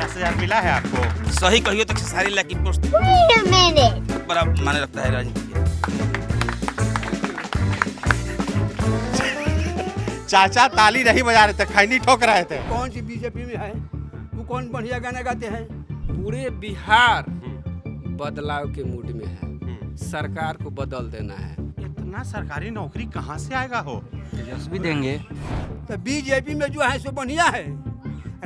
10,000 मिला है आपको? सही कहियो तो खेसारी लाल की पोस्ट Wait a minute. बड़ा माने लगता है राजनीति के। चाचा ताली नहीं बजा रहे थे, खैनी ठोक रहे थे। कौन सी बीजेपी में है? वो कौन बढ़िया गाना गाते हैं? पूरे बिहार बदलाव के मूड में है। सरकार को बदल देना है। इतना सरकारी नौकरी कहाँ से आएगा हो? तेजस्वी देंगे। तो बीजेपी में जो है सो बढ़िया है,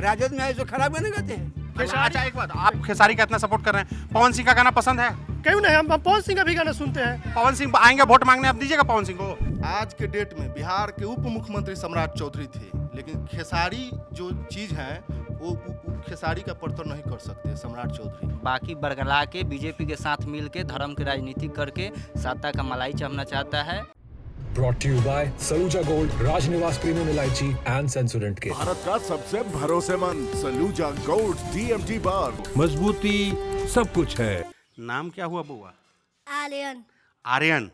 राजद में है सो खराब गाना गाते हैं। अच्छा एक बात, आप खेसारी का इतना सपोर्ट कर रहे हैं, पवन सिंह का गाना पसंद है? क्यों नहीं, हम पवन सिंह का भी गाना सुनते हैं। पवन सिंह आएंगे वोट मांगने, आप दीजिएगा पवन सिंह को। आज के डेट में बिहार के उप मुख्यमंत्री सम्राट चौधरी थे, लेकिन खेसारी जो चीज है वो खेसारी का परतर नहीं कर सकते सम्राट चौधरी। बाकी बरगला के बीजेपी के साथ मिल के धर्म की राजनीति करके सत्ता का मलाई चमना चाहता है। Brought to you by Saluja Gold, Rajnivas premium elaichi and Sensodyne के। भारत का सबसे भरोसेमंद सलूजा गोल्ड DMT बार, मजबूती सब कुछ है। नाम क्या हुआ बुआ? Alien. आर्यन।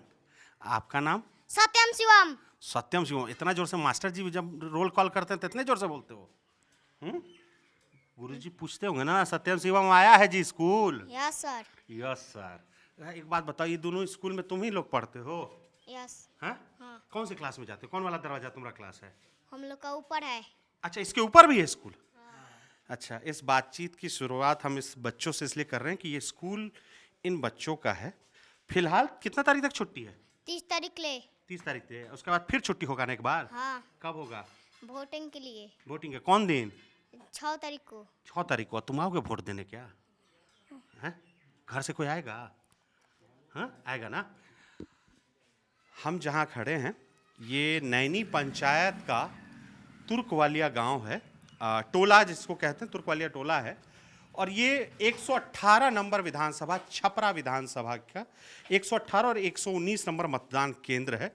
आपका नाम? Satyam Shivam. सत्यम शिवम। इतना जोर से मास्टर जी जब रोल कॉल करते हैं तो इतने जोर से बोलते हो? गुरुजी पूछते होंगे ना, सत्यम शिवम आया है जी school? Yes sir. Yes sir. एक बात बताओ, ये दोनों स्कूल में तुम ही लोग पढ़ते हो? Yes. हाँ? कौन सी क्लास में जाते हो? कौन वाला दरवाजा तुम्हारा क्लास है? हम लोग का ऊपर है। अच्छा, इसके ऊपर भी है स्कूल? अच्छा, इस बातचीत की शुरुआत हम इस बच्चों से इसलिए कर रहे हैं कि ये स्कूल इन बच्चों का है। फिलहाल कितना तारीख तक छुट्टी है? 30 तारीख ले। 30 तारीख से। उसके बाद फिर छुट्टी होगा ना एक बार? हाँ। कब होगा? वोटिंग के लिए। वोटिंग है कौन दिन? 6 तारीख को। 6 तारीख को। तुम आओगे वोट देने क्या? हैं? घर से कोई आएगा? हाँ आएगा ना? हम जहाँ खड़े हैं ये नैनी पंचायत का तुर्कवालिया गांव है, टोला जिसको कहते हैं, तुर्कवालिया टोला है। और ये 118 नंबर विधानसभा, छपरा विधानसभा का 118 और 119 नंबर मतदान केंद्र है।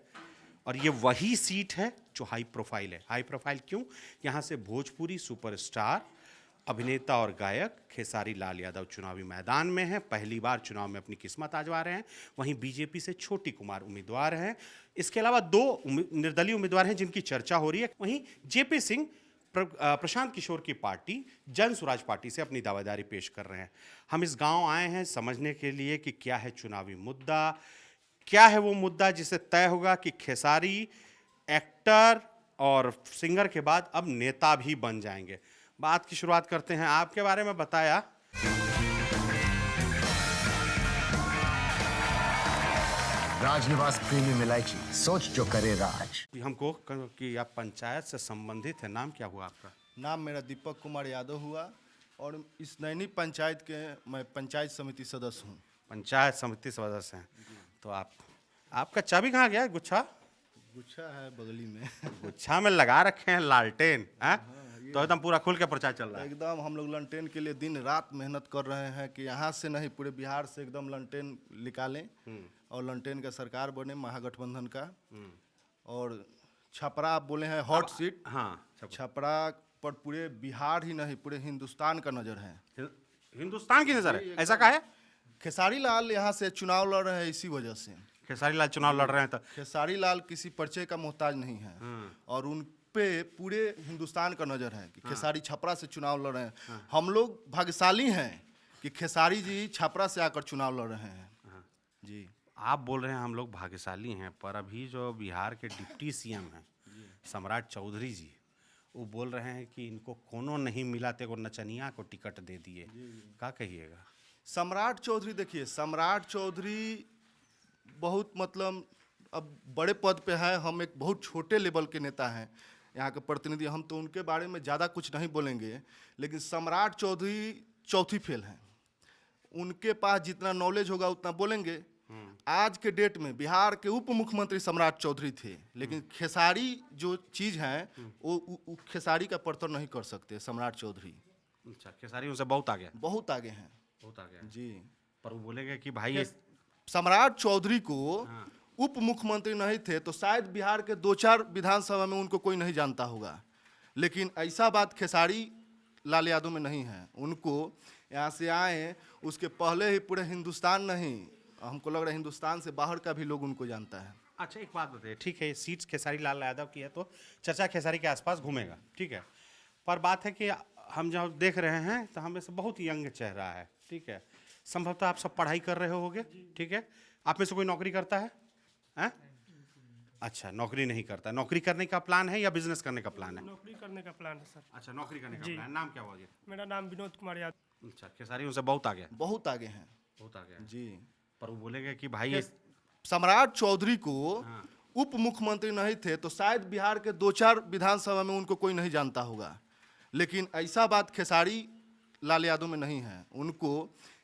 और ये वही सीट है जो हाई प्रोफाइल है। हाई प्रोफाइल क्यों? यहाँ से भोजपुरी सुपरस्टार अभिनेता और गायक खेसारी लाल यादव चुनावी मैदान में हैं। पहली बार चुनाव में अपनी किस्मत आजमा रहे हैं। वहीं बीजेपी से छोटी कुमार उम्मीदवार हैं। इसके अलावा 2 निर्दलीय उम्मीदवार हैं जिनकी चर्चा हो रही है। वहीं जेपी सिंह प्रशांत किशोर की पार्टी जन स्वराज पार्टी से अपनी दावेदारी पेश कर रहे हैं। हम इस गांव आए हैं समझने के लिए कि क्या है चुनावी मुद्दा, क्या है वो मुद्दा जिसे तय होगा कि खेसारी एक्टर और सिंगर के बाद अब नेता भी बन जाएंगे। बात की शुरुआत करते हैं। आपके बारे में बताया राजनिवास प्रीमियम इलायची, सोच जो करे राज। हमको कि आप पंचायत से संबंधित है। नाम क्या हुआ आपका? नाम मेरा दीपक कुमार यादव हुआ और इस नैनी पंचायत के मैं पंचायत समिति सदस्य हूँ। पंचायत समिति सदस्य हैं। तो आपका चाबी कहाँ गया? गुच्छा है बगली में। गुच्छा में लगा रखे हैं लालटेन। तो एकदम पूरा खुल के प्रचार चल रहा है। एकदम हम लोग लंटेन के लिए दिन रात मेहनत कर रहे हैं कि यहाँ से नहीं पूरे बिहार से एकदम लंटेन निकालें और लंटेन का सरकार बने महागठबंधन का। और छपरा आप बोले हैं हॉट सीट। हाँ, छपरा पर पूरे बिहार ही नहीं पूरे हिंदुस्तान का नजर है। हिंदुस्तान की नजर है? ऐसा का है? खेसारी लाल यहाँ से चुनाव लड़ रहे हैं, इसी वजह से खेसारी लाल चुनाव लड़ रहे हैं। तो खेसारी लाल किसी परिचय का मोहताज नहीं है और उन पे पूरे हिंदुस्तान का नजर है कि खेसारी छपरा से चुनाव लड़ रहे हैं। हम लोग भाग्यशाली हैं कि खेसारी जी छपरा से आकर चुनाव लड़ रहे हैं। जी आप बोल रहे हैं हम लोग भाग्यशाली हैं, पर अभी जो बिहार के डिप्टी सीएम हैं सम्राट चौधरी जी, वो बोल रहे हैं कि इनको कोनो नहीं मिला ते को नचनिया को टिकट दे दिए। क्या कहिएगा? सम्राट चौधरी देखिए, सम्राट चौधरी बहुत मतलब अब बड़े पद पे हैं, हम एक बहुत छोटे लेवल के नेता हैं यहाँ के प्रतिनिधि। हम तो उनके बारे में ज़्यादा कुछ नहीं बोलेंगे, लेकिन सम्राट चौधरी चौथी फेल हैं। उनके पास जितना नॉलेज होगा उतना बोलेंगे। आज के डेट में बिहार के उप मुख्यमंत्री सम्राट चौधरी थे, लेकिन खेसारी जो चीज़ है वो खेसारी का परतर नहीं कर सकते सम्राट चौधरी। अच्छा, खेसारी उनसे बहुत आगे? बहुत आगे हैं, बहुत आगे जी। पर वो बोलेंगे कि भाई सम्राट चौधरी को उप मुख्यमंत्री नहीं थे तो शायद बिहार के 2-4 विधानसभा में उनको कोई नहीं जानता होगा, लेकिन ऐसा बात खेसारी लाल यादव में नहीं है। उनको यहाँ से आए उसके पहले ही पूरे हिंदुस्तान नहीं, हमको लग रहा है हिंदुस्तान से बाहर का भी लोग उनको जानता है। अच्छा एक बात बताइए, ठीक है सीट्स खेसारी लाल यादव की है तो चर्चा खेसारी के आसपास घूमेगा, ठीक है, पर बात है कि हम जब देख रहे हैं तो हमें से बहुत यंग चेहरा है, ठीक है। संभवतः आप सब पढ़ाई कर रहे होगे, ठीक है। आप में से कोई नौकरी करता है? हैं? अच्छा, नौकरी नहीं करता। नौकरी करने का प्लान है या बिजनेस करने का प्लान है? नौकरी करने का प्लान है सर। अच्छा, नौकरी करने का प्लान। नाम क्या हुआ ये? मेरा नाम विनोद कुमार यादव। अच्छा, खेसारी उनसे बहुत आगे? बहुत आगे हैं बहुत आगे जी। पर वो बोलेंगे कि भाई सम्राट चौधरी को उप मुख्यमंत्री नहीं थे तो शायद बिहार के 2-4 विधानसभा में उनको कोई नहीं जानता होगा, लेकिन ऐसा बात खेसारी लाल यादव में नहीं है। उनको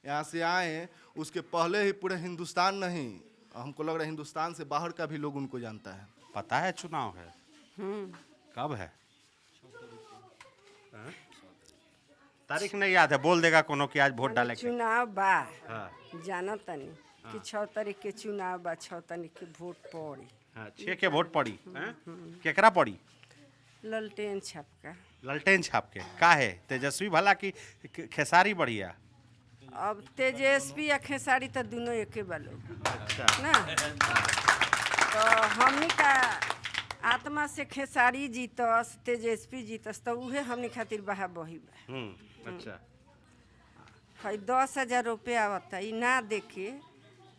यहाँ से आए उसके पहले ही पूरे हिंदुस्तान नहीं, हमको लग रहा है हिंदुस्तान से बाहर का भी लोग उनको जानता है। पता है चुनाव है? कब है? तारीख नहीं याद है, बोल देगा कोनो कि आज वोट डाले। चुनाव बा हाँ। जाना तनी कि 6 तारीख के चुनाव बा, 6 तारीख के वोट पड़ी। हाँ, 6 के वोट पड़ी हैं? केकरा पड़ी? ललटेन छपका। ललटेन छाप के का है? तेजस्वी भला की खेसारी बढ़िया? अब तेजस्वी या खेसारी तो दोनों एके बा लोग ना। तो हमनी का आत्मा से खेसारी जीतस, तेजस्वी जीतस, तो उहे हमनी खातिर बहा बही बा। अच्छा, हई 10,000 रुपया आवता, ई ना देके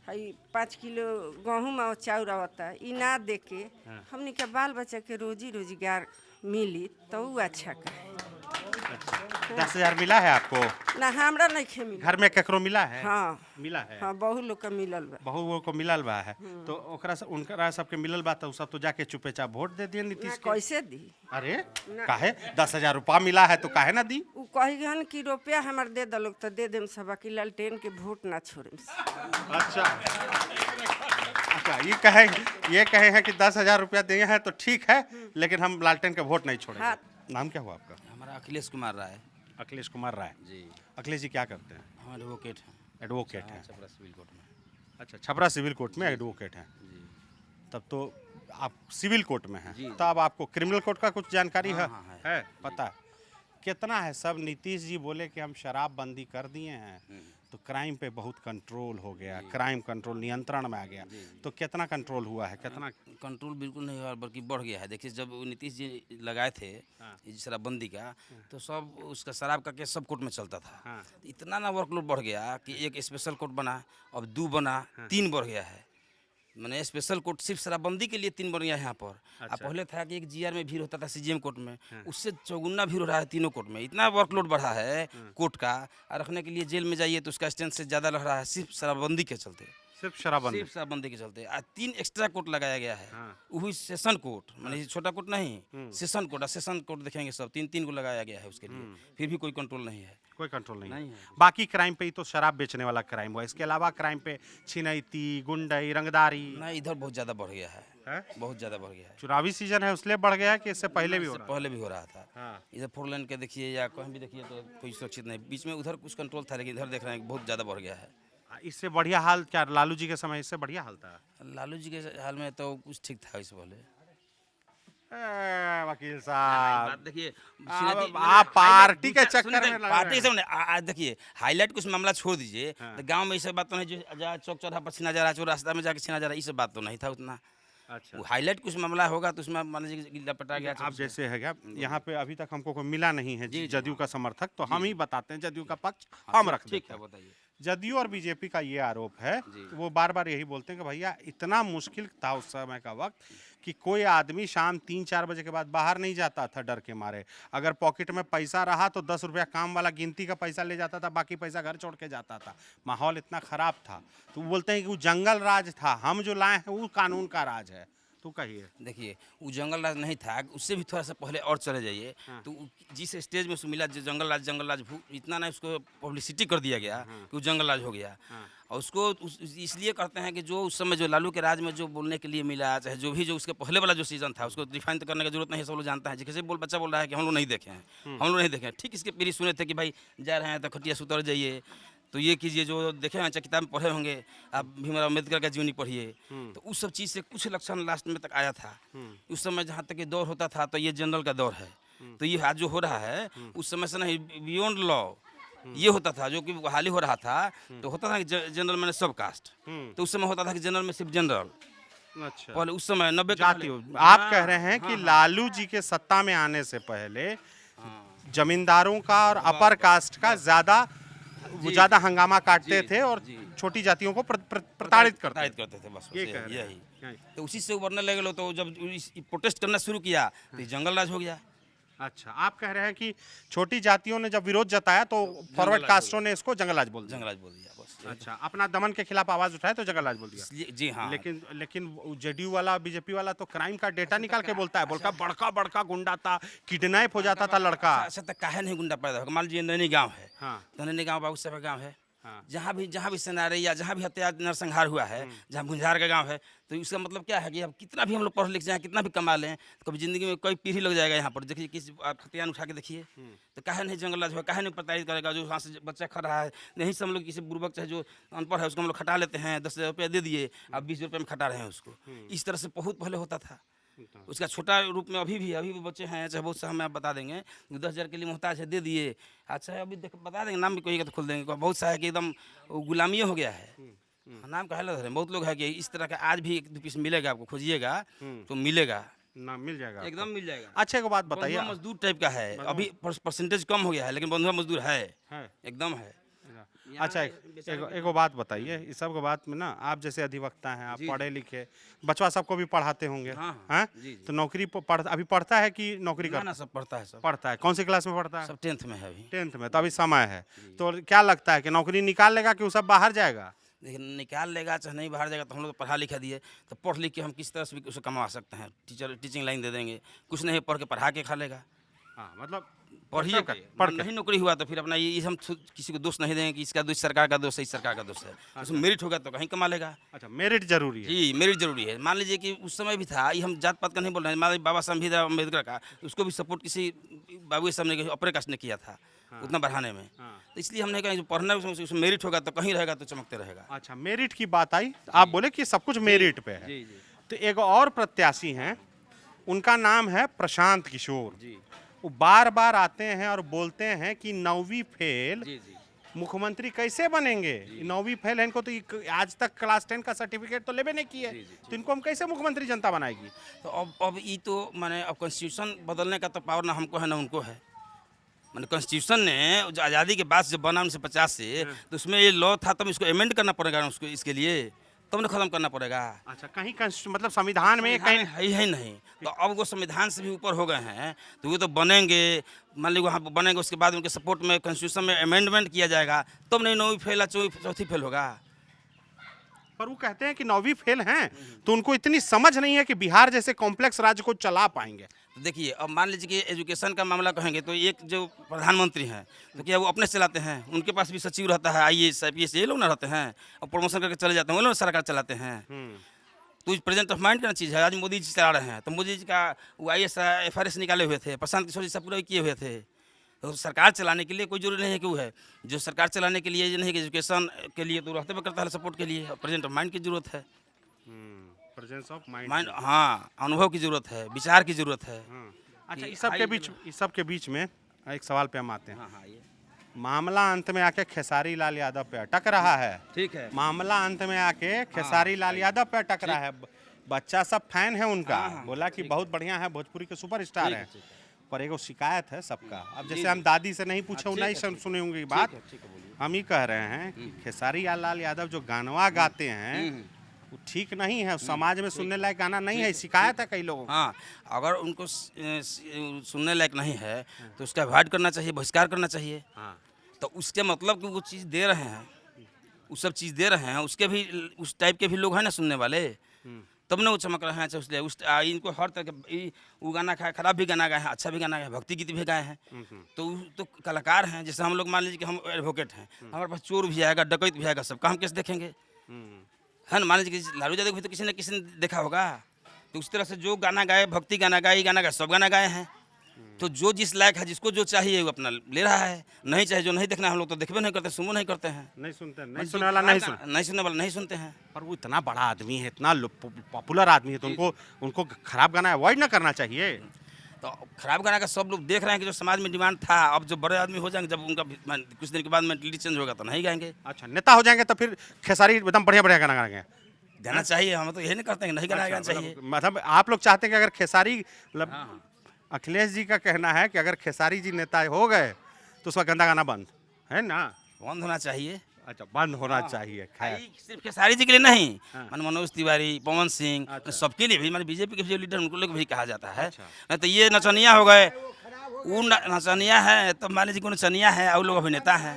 हई 5 किलो गेहूँ और चाउर आवता, ई ना देके हमनी के बाल बच्चा के रोजी रोजगार मिली तो ऊ अच्छा का। 10,000 मिला है आपको? ना हमरा नहीं खे मिला। घर में केकरो मिला है? हाँ मिला है। हाँ, बहु लोग का मिलल बा। बहु वो को मिलल बा है तो ओकरा से उनकरा सबके मिलल बा तो सब तो जाके चुपे चाप वोट दे दिए नीतीश ना के। कैसे दी? अरे काहे? 10,000 रुपया मिला है तो काहे ना दी? उ कही हन कि रुपया हमार दे दलोग तो दे देम सब, कि लालटेन के वोट ना छोड़े। अच्छा अच्छा, ये कहे हैं कि 10,000 रुपया दिए हैं तो ठीक है, लेकिन हम लालटेन के वोट नहीं छोड़ेंगे। हाँ। नाम क्या हुआ आपका? हमारा अखिलेश कुमार राय। अखिलेश कुमार राय जी। अखिलेश जी क्या करते हैं? हम एडवोकेट हैं। एडवोकेट हैं? छपरा सिविल कोर्ट में। अच्छा, छपरा सिविल कोर्ट में एडवोकेट हैं। जी। तब तो आप सिविल कोर्ट में हैं, जी। तो अब आपको क्रिमिनल कोर्ट का कुछ जानकारी है? हाँ, है पता कितना है? सब नीतीश जी बोले कि हम शराब बंदी कर दिए हैं तो क्राइम पे बहुत कंट्रोल हो गया, क्राइम कंट्रोल नियंत्रण में आ गया, तो कितना कंट्रोल हुआ है? कितना कंट्रोल बिल्कुल नहीं हुआ बल्कि बढ़ गया है। देखिए जब वो नीतीश जी लगाए थे शराबबंदी का तो सब उसका शराब का केस सब कोर्ट में चलता था। इतना ना वर्कलोड बढ़ गया कि एक स्पेशल कोर्ट बना, अब 2 बना, 3 बढ़ गया है। मैंने स्पेशल कोर्ट सिर्फ शराबबंदी के लिए 3 बन गया है यहाँ पर। अच्छा। पहले था कि एक जीआर में भीड़ होता था सीजीएम कोर्ट में, उससे चौगुना भीड़ हो रहा है तीनों कोर्ट में। इतना वर्कलोड बढ़ा है कोर्ट का, और रखने के लिए जेल में जाइए तो उसका स्ट्रेंथ से ज़्यादा लग रहा है सिर्फ शराबबंदी के चलते। सिर्फ शराबबंदी के चलते 3 एक्स्ट्रा कोर्ट लगाया गया है। वही सेशन कोर्ट, माने छोटा कोर्ट नहीं, सेशन कोर्ट। सेशन कोर्ट देखेंगे सब 3-3 को लगाया गया है उसके लिए, फिर भी कोई कंट्रोल नहीं है। कोई कंट्रोल नहीं है। बाकी क्राइम पे ही तो शराब बेचने वाला क्राइम हुआ, इसके अलावा क्राइम पे छिनैती, गुंडई, रंगदारी नहीं, इधर बहुत ज़्यादा बढ़ गया है, बहुत ज़्यादा बढ़ गया है। चुनावी सीजन है इसलिए बढ़ गया कि इससे पहले भी हो रहा? पहले भी हो रहा था। इधर 4 लेन के देखिए या कहीं भी देखिए तो कोई सुरक्षित नहीं। बीच में उधर कुछ कंट्रोल था, लेकिन इधर देख रहे हैं बहुत ज़्यादा बढ़ गया है। इससे बढ़िया हाल क्या लालू जी के समय इससे बढ़िया हाल था? लालू जी के हाल में तो कुछ ठीक था इससे पहले। वकील साहब देखिए आप पार्टी के चक्कर में पार्टी से देखिए हाईलाइट कुछ मामला छोड़ दीजिए, तो गांव में ये सब बात तो नहीं जो चौक चौराहा पर छीना जा रहा है, रास्ता में जाके छीना जा रहा है, ये सब बात तो नहीं था उतना। अच्छा, हाईलाइट कुछ मामला होगा तो उसमें मान लीजिए लपटा गया। आप जैसे है क्या यहाँ पे अभी तक हमको कोई मिला नहीं है जदयू का समर्थक, तो हम ही बताते हैं जदयू का पक्ष हम रखते हैं। ठीक है, बताइए। जदयू और बीजेपी का ये आरोप है, वो बार बार यही बोलते हैं कि भैया इतना मुश्किल था उस समय का वक्त कि कोई आदमी शाम 3-4 बजे के बाद बाहर नहीं जाता था डर के मारे। अगर पॉकेट में पैसा रहा तो 10 रुपया काम वाला गिनती का पैसा ले जाता था, बाकी पैसा घर छोड़ के जाता था। माहौल इतना खराब था, तो वो बोलते हैं कि वो जंगल राज था, हम जो लाए हैं वो कानून का राज है। तो कहिए। देखिए वो जंगल राज नहीं था, उससे भी थोड़ा सा पहले और चले जाइए तो जिस स्टेज में उसको मिला जो जंगल राज इतना ना उसको पब्लिसिटी कर दिया गया कि वो जंगल राज हो गया। और उसको इसलिए करते हैं कि जो उस समय जो लालू के राज में जो बोलने के लिए मिला, चाहे जो भी जो उसके पहले वाला जो सीजन था उसको डिफाइन तो करने की जरूरत नहीं है, सब लोग जानता है। जैसे बच्चा बोल रहा है कि हम लोग नहीं देखे हैं, हम लोग नहीं देखे हैं, ठीक इसके पीढ़ी सुने थे कि भाई जा रहे हैं तो खटिया से उतर जाइए, तो ये कीजिए, जो देखे हैं किताब में पढ़े होंगे आप, भीमराव अम्बेडकर का जीवनी पढ़िए, तो उस सब चीज़ से कुछ लक्षण लास्ट में तक आया था। उस समय जहाँ तक ये दौर होता था तो ये जनरल का दौर है, तो ये आज जो हो रहा है उस समय से नहीं, बियॉन्ड लॉ ये होता था जो कि हाल ही हो रहा था। तो होता था कि जनरल में सब कास्ट, तो उस समय होता था कि जनरल में सिर्फ जनरल। अच्छा, पहले उस समय 90 जाति। आप कह रहे हैं कि लालू जी के सत्ता में आने से पहले जमींदारों का और अपर कास्ट का ज्यादा हंगामा काटते थे और छोटी जातियों को प्रताड़ित करते थे बस ये कह रहे हैं। यही। तो उसी से उभरने लगे लोग, तो जब प्रोटेस्ट करना शुरू किया तो ये जंगल राज हो गया। अच्छा, आप कह रहे हैं कि छोटी जातियों ने जब विरोध जताया तो फॉरवर्ड कास्टों ने इसको जंगलराज बोल दिया। जंगलराज बोल दिया बस। अच्छा, अपना दमन के खिलाफ आवाज उठाए तो जंगलराज बोल दिया। जी हाँ। लेकिन जेडीयू वाला बीजेपी वाला तो क्राइम का डेटा निकाल के बोलता है, बोलता बड़का बड़का गुंडा था, किडनैप हो जाता था लड़का। अच्छा, तो काहे नहीं गुंडा पैदा होगा? मान लीजिए नैनी गाँव है, हाँ। तो नैनी गाँव बाबू साहब का गाँव है, जहाँ भी सेनारे या जहाँ भी हत्या नरसंहार हुआ है, जहाँ भुंजार का गांव है, तो इसका मतलब क्या है कि अब कितना भी हम लोग पढ़ लिख जाएं, कितना भी कमा लें, तो कभी जिंदगी में कोई पीढ़ी लग जाएगा यहाँ पर। देखिए किसी आप खतियान उठा के देखिए, तो काहे नहीं जंगल राज होगा, काहे नहीं प्रताड़ित करेगा? जो वहाँ से बच्चा खा रहा है, नहीं सब लोग किसी बुर्बक चाहे जो अनपढ़ है उसको हम लोग खटा लेते हैं, 10,000 रुपया दे दिए, अब 20 रुपये में खटा रहे हैं उसको। इस तरह से बहुत पहले होता था। उसका छोटा रूप में अभी भी बच्चे हैं, चाहे बहुत सा हमें आप बता देंगे 10,000 के लिए मोहताज है, दे दिए। अच्छा अभी बता देंगे, नाम भी कोई का तो खोल देंगे। बहुत सा है कि एकदम गुलामी हो गया है, नाम कहे लग रहे हैं। बहुत लोग है कि इस तरह का आज भी 1-2 पीस मिलेगा, आपको खोजिएगा तो मिलेगा, ना मिल जाएगा, एकदम मिल जाएगा। अच्छा एक बात बताइए, बंधुआ मजदूर टाइप का है, अभी परसेंटेज कम हो गया है, लेकिन बंधुआ मजदूर है एकदम है। अच्छा एक बात बताइए, इस सब के बात में ना आप जैसे अधिवक्ता हैं, आप पढ़े लिखे, बच्चा सबको भी पढ़ाते होंगे, हैं? तो नौकरी अभी पढ़ता है कि नौकरी करता है? सब पढ़ता है, सब पढ़ता है। कौन सी क्लास में पढ़ता है? सब 10th में है अभी। 10th में, तो अभी समय है। तो क्या लगता है कि नौकरी निकाल लेगा कि वो सब बाहर जाएगा? लेकिन निकाल लेगा चाहे नहीं बाहर जाएगा, तो हम लोग पढ़ा लिखा दिए, तो पढ़ लिख के हम किस तरह से भी उसे कमा सकते हैं। टीचिंग लाइन दे देंगे, कुछ नहीं पढ़ के पढ़ा के खा लेगा। हाँ, मतलब पढ़िए पढ़ नहीं नौकरी हुआ तो फिर अपना ये हम किसी को दोष नहीं देंगे कि इसका दोष सरकार का दोष है, इस सरकार का दोष है। उसमें मेरिट होगा तो कहीं कमा लेगा। अच्छा, मेरिट जरूरी है? जी, मेरिट जरूरी है। मान लीजिए कि उस समय भी था, ये हम जात पात का नहीं बोल रहे हैं, मान लीजिए बाबा साहब भीमराव अम्बेडकर का, उसको भी सपोर्ट किसी बाबू साहब ने अपने कास्ट ने किया था उतना बढ़ाने में। तो इसलिए हमने कहा जो पढ़ना है उसमें मेरिट होगा तो कहीं रहेगा तो चमकते रहेगा। अच्छा, मेरिट की बात आई, आप बोले कि सब कुछ मेरिट पे है। तो एक और प्रत्याशी हैं, उनका नाम है प्रशांत किशोर। वो बार बार आते हैं और बोलते हैं कि 9वीं फेल मुख्यमंत्री कैसे बनेंगे? 9वीं फेल है, इनको तो आज तक क्लास 10 का सर्टिफिकेट तो लेबे नहीं किए, तो इनको हम कैसे मुख्यमंत्री जनता बनाएगी? तो अब ये तो माने अब कॉन्स्टिट्यूशन बदलने का तो पावर ना हमको है ना उनको है। मैंने कॉन्स्टिट्यूशन ने आज़ादी के बाद जब बना 1950 से, तो उसमें ये लॉ था, तब इसको अमेंड करना पड़ेगा उसको, इसके लिए तब न खत्म करना पड़ेगा। अच्छा, कहीं मतलब संविधान में कहीं है नहीं, तो अब वो संविधान से भी ऊपर हो गए हैं, तो वो तो बनेंगे। मान लीजिए वहाँ बनेंगे, उसके बाद उनके सपोर्ट में कॉन्स्टिट्यूशन में अमेंडमेंट किया जाएगा, तब नहीं 9वीं फेल या चौथी फेल होगा। पर वो कहते हैं कि 9वीं फेल हैं, तो उनको इतनी समझ नहीं है कि बिहार जैसे कॉम्प्लेक्स राज्य को चला पाएंगे। तो देखिए, अब मान लीजिए कि एजुकेशन का मामला कहेंगे तो एक जो प्रधानमंत्री हैं, तो क्या वो अपने चलाते हैं? उनके पास भी सचिव रहता है, IAS IPS ये लोग ना रहते हैं, और प्रमोशन करके चले जाते हैं, वो लोग सरकार चलाते हैं। तो प्रेजेंट ऑफ माइंड का चीज़ है। आज मोदी जी चला रहे हैं, तो मोदी जी का वो IAS FRS निकाले हुए थे, प्रशांत किशोर जी सब पूरा किए हुए थे। तो सरकार चलाने के लिए कोई जरूरी नहीं है कि वो है, जो सरकार चलाने के लिए ये नहीं कि एजुकेशन के लिए तो रहते हुए करता है सपोर्ट के लिए। प्रेजेंट ऑफ माइंड की जरूरत है, प्रेजेंस ऑफ माइंड, हाँ, अनुभव की जरूरत है, विचार की जरूरत है। अच्छा, इस सब के बीच में एक सवाल पे हम आते हैं। मामला अंत में आके खेसारी लाल यादव पे अटक रहा है। ठीक है, मामला अंत में आके खेसारी लाल यादव पे अटक रहा है। बच्चा सब फैन है उनका, बोला कि बहुत बढ़िया है, भोजपुरी के सुपरस्टार है। पर एगो शिकायत है सबका। अब जैसे हम दादी से नहीं पूछे, नहीं सुने होंगे बात, हम ही कह रहे हैं कि खेसारी लाल यादव जो गानवा गाते हैं वो ठीक नहीं है, समाज में सुनने लायक गाना नहीं है, शिकायत है कई लोगों। हाँ, अगर उनको सुनने लायक नहीं है तो उसका अवॉइड करना चाहिए, बहिष्कार करना चाहिए। तो उसके मतलब कि वो चीज़ दे रहे हैं, वो सब चीज़ दे रहे हैं, उसके भी उस टाइप के भी लोग हैं ना सुनने वाले, तब ना वो चमक रहे हैं। इसलिए इनको हर तरह के वो गाना खाए, खराब भी गाना गाए हैं, अच्छा भी गाना गाए, भक्ति गीत भी गाए हैं। तो कलाकार हैं। जैसे हम लोग मान लीजिए कि हम एडवोकेट हैं, हमारे पास चोर भी आएगा, डकैत भी आएगा, सबका हम कैसे देखेंगे? है ना, मान लीजिए कि लालू यादव भी तो किसी ने देखा होगा। तो उस तरह से जो गाना गाए, भक्ति गाना गाए, गाना गाए, सब गाना गाए हैं। तो जो जिस लायक है, जिसको जो चाहिए वो अपना ले रहा है, नहीं चाहिए जो नहीं देखना, हम लोग तो देखबे नहीं करते, सुनबो नहीं करते हैं। नहीं सुनते, नहीं सुनने वाला नहीं सुनने वाला नहीं सुनते हैं। पर वो इतना बड़ा आदमी है, इतना पॉपुलर आदमी है, तो उनको खराब गाना अवॉइड ना करना चाहिए। तो खराब गाना का सब लोग देख रहे हैं कि जो समाज में डिमांड था, अब जो बड़े आदमी हो जाएंगे, जब उनका कुछ दिन के बाद मेंटलिटी चेंज होगा तो नहीं गाएंगे। अच्छा, नेता हो जाएंगे तो फिर खेसारी एकदम बढ़िया बढ़िया गाना गाएंगे, गाना चाहिए। हम तो यही नहीं करते हैं, नहीं गाना गाना चाहिए। मतलब आप लोग चाहते हैं कि अगर खेसारी मतलब अखिलेश जी का कहना है कि अगर खेसारी जी नेता हो गए तो उसका गंदा गाना बंद है ना। बंद होना चाहिए। अच्छा, बंद होना चाहिए। खैर, सिर्फ खेसारी जी के लिए नहीं, मान मनोज तिवारी, पवन सिंह, सबके लिए भी, मान बीजेपी के जो लीडर उनको लोग भी कहा जाता है। नहीं तो ये नचनिया हो गए, वो नचनिया है, तो मान लीजिए नचनिया है और लोग अभिनेता है।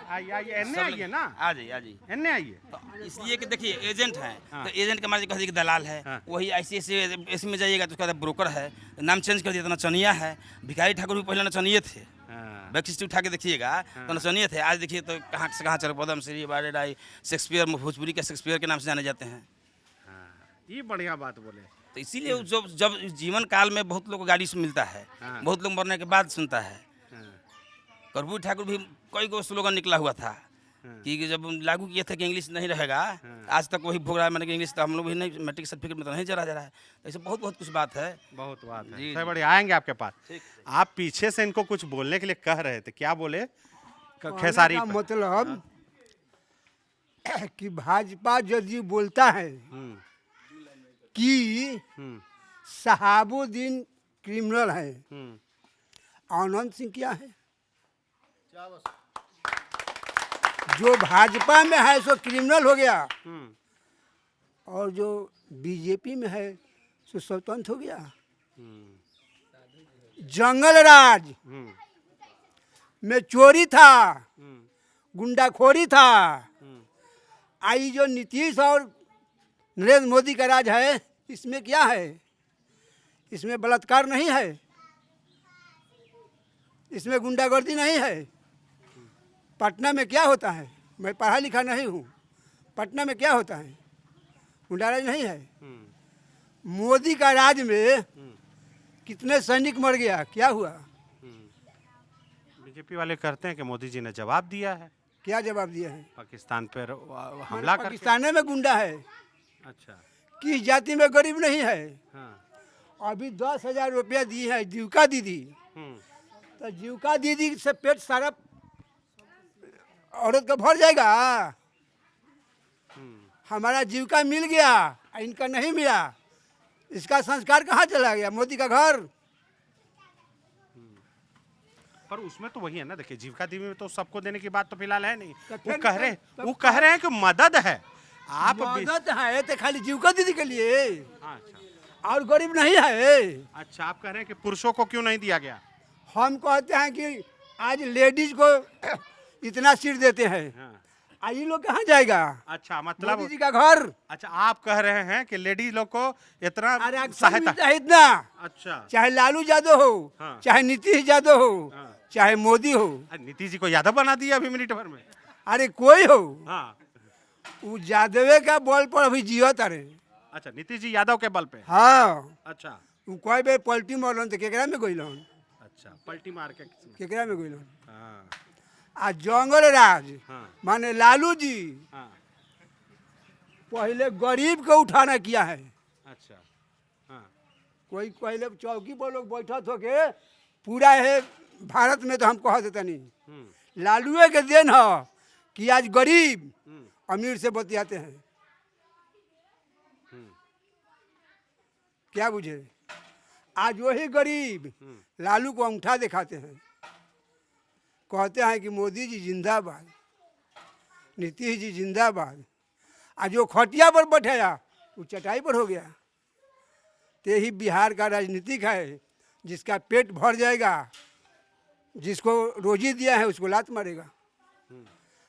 आइए ना, आ जाइए एन्ने आइए। तो इसलिए कि देखिए एजेंट है, तो एजेंट के मारे कह दलाल है, वही ऐसे में जाइएगा तो उसका ब्रोकर है, नाम चेंज कर दिया तो नचनिया है। भिखारी ठाकुर भी पहले नचनिए थे, बैक उठा के देखिएगा तो नचनिए थे। आज देखिए तो कहाँ से कहाँ चल, पदम श्री, बारे राय, शेक्सपियर, भोजपुरी के शेक्सपियर के नाम से जाने जाते हैं। ये बढ़िया बात बोले। तो इसीलिए जब जीवन काल में बहुत लोग को गाड़ी से मिलता है, बहुत लोग मरने के बाद सुनता है। कर्पूरी ठाकुर भी कई को स्लोगन निकला हुआ था कि जब लागू किए थे कि इंग्लिश नहीं रहेगा, आज तक वही भोग रहा है। मैंने कि इंग्लिश तो हम लोग भी नहीं, मैट्रिक सर्टिफिकेट में तो नहीं जरा है। ऐसे बहुत कुछ बात है, बहुत बात है। सही, बड़े आएंगे आपके पास। आप पीछे से इनको कुछ बोलने के लिए कह रहे थे, क्या बोले? खेसारी मतलब कि भाजपा यदि बोलता है कि शहाबुद्दीन क्रिमिनल है, आनंद सिंह क्या है? जो भाजपा में है सो क्रिमिनल हो गया, और जो बीजेपी में है सो स्वतंत्र हो गया। जंगल राज में चोरी था, गुंडाखोरी था। आई जो नीतीश और नरेंद्र मोदी का राज है, इसमें क्या है? इसमें बलात्कार नहीं है, इसमें गुंडागर्दी नहीं है। पटना में क्या होता है? मैं पढ़ा लिखा नहीं हूँ। पटना में क्या होता है? गुंडाराज नहीं है। मोदी का राज में कितने सैनिक मर गया, क्या हुआ? बीजेपी वाले कहते हैं कि मोदी जी ने जवाब दिया है। क्या जवाब दिया है? पाकिस्तान पर हमला करके। पाकिस्तान में गुंडा है। अच्छा, किस जाति में गरीब नहीं है? हाँ। अभी 10,000 रुपया दी है जीविका दीदी, तो जीविका दीदी से पेट सारा औरत का भर जाएगा। हमारा जीविका मिल गया, इनका नहीं मिला, इसका संस्कार कहाँ चला गया? मोदी का घर। पर उसमें तो वही है ना, देखिए जीविका दीदी में तो सबको देने की बात तो फिलहाल है नहीं। तो वो कह रहे हैं कि मदद है। आप मदद है तो खाली जीविका दीदी के लिए, अच्छा, और गरीब नहीं है। अच्छा, आप कह रहे हैं कि पुरुषों को क्यों नहीं दिया गया? हम कहते हैं कि आज लेडीज को इतना सीट देते हैं, ये लोग कहाँ जाएगा? अच्छा, मतलब मोदी जी का घर। अच्छा, आप कह रहे हैं कि लेडीज लोग को इतना सहायता मिलता है इतना। अच्छा, चाहे लालू यादव हो, चाहे नीतीश यादव हो, चाहे मोदी हो। नीतीश जी को यादव बना दिया अभी मिनट भर में। अरे कोई हो, वो यादवे का बल पर अभी जियत अरे। अच्छा, नीतीश जी यादव के बल पे। हाँ। अच्छा, कोई बेर पलटी मारलन तो केकरा में गइलन? अच्छा, पलटी मार के केकरा में गइलन? आ जंगल राज माने लालू जी पहले गरीब को उठाना किया है। अच्छा, कोई पहले चौकी पर लोग बैठा हो के पूरा है भारत में, तो हम कह देते नहीं। लालूए के देन है कि आज गरीब अमीर से बतियाते हैं। क्या बुझे? आज वही गरीब लालू को अंगूठा दिखाते हैं, कहते हैं कि मोदी जी जिंदाबाद, नीतीश जी जिंदाबाद। आज जो खटिया पर बैठाया वो चटाई पर हो गया। तो यही बिहार का राजनीतिक है, जिसका पेट भर जाएगा, जिसको रोजी दिया है उसको लात मारेगा।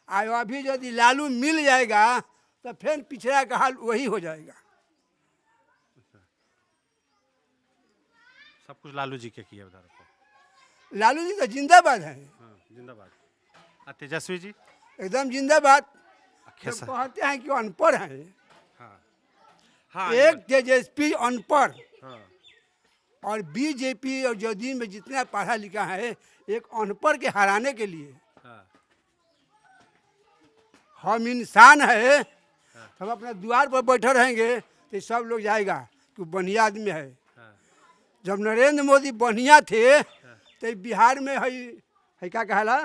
आज अभी यदि लालू मिल जाएगा तो फिर पिछड़ा का हाल वही हो जाएगा। सब कुछ लालू जी के किए उधर को। लालू जी तो जिंदाबाद है। जिंदाबाद। तेजस्वी जी एकदम जिंदाबाद। तो कहते हैं कि अनपढ़ है। एक तेजस्वी अनपढ़, और बीजेपी और जदयू में जितना पढ़ा लिखा है, एक अनपढ़ के हराने के लिए। हम इंसान है, हम अपने द्वार पर बैठे रहेंगे तो सब लोग जाएगा कि बढ़िया आदमी है। जब नरेंद्र मोदी बढ़िया थे तो बिहार में है क्या कहला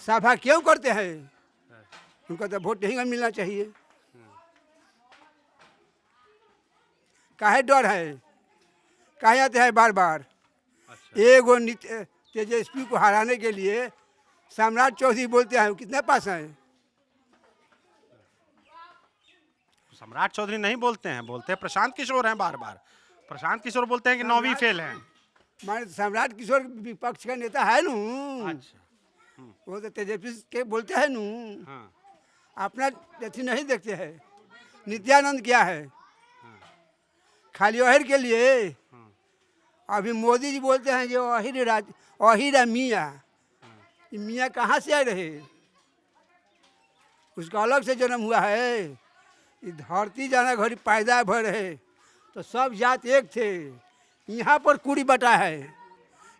सभा क्यों करते हैं? उनको तो वोट नहीं मिलना चाहिए। काहे डर है? कहा जाते हैं बार बार। एगो तेजस्वी को हराने के लिए सम्राट चौधरी बोलते हैं, कितने पास हैं? सम्राट चौधरी नहीं बोलते हैं, बोलते हैं प्रशांत किशोर हैं बार बार। प्रशांत किशोर बोलते हैं कि 9वीं फेल हैं। माने सम्राट किशोर विपक्ष का नेता है नू। अच्छा, वो तो तेजस्वी के बोलते हैं नू। हाँ, अपना अथी नहीं देखते हैं। नित्यानंद क्या है? खाली अहिर के लिए। अभी मोदी जी बोलते हैं जो अहिर मियाँ, ये मियाँ कहाँ से आए रहे? उसका अलग से जन्म हुआ है। ये धरती जाना घड़ी पैदा भर रहे तो सब जात एक थे। यहाँ पर कुड़ी बटा है।